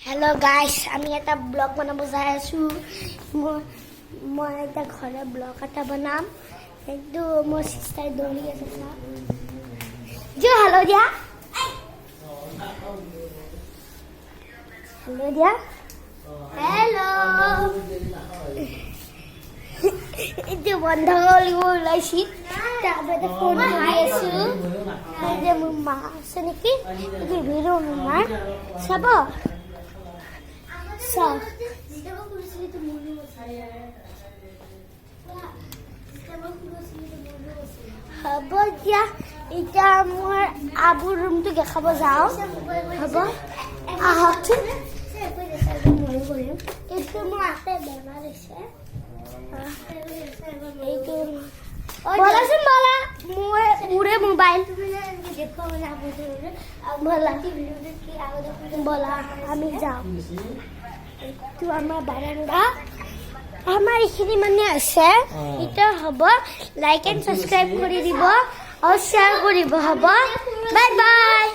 Hello guys, আমি এটা blog বনাব যাই আছো। মই এটা ঘৰে ব্লগ এটা বনাম। কিন্তু মোৰ সিস্টাৰ দৌৰি আছে না। जो हेलो দিয়া। हेलो দিয়া। हेलो। এটা বন্ধ কৰিব ওলাইছি। তাৰপৰা ফোন কৰি আছো। যে মোৰ মা আছে নেকি? এইটো ভিডিঅ মাৰ চাব। হ'ব এতিয়া এতিয়া মোৰ আবুৰ ৰুমটো দেখাব যাওঁ হ'ব আহকচোন এইটো মোৰ আতে বেমাৰ হৈছে এইটো বলাচোন বলা মোৰে মোবাইল বলা আমি যাওঁ এইটো আমাৰ বাৰান্দা আমাৰ এইখিনি মানে আছে এটা হ'ব লাইক এণ্ড সাবস্ক্ৰাইব কৰি দিব আৰু শ্বেয়াৰ কৰিব হ'ব বাই বাই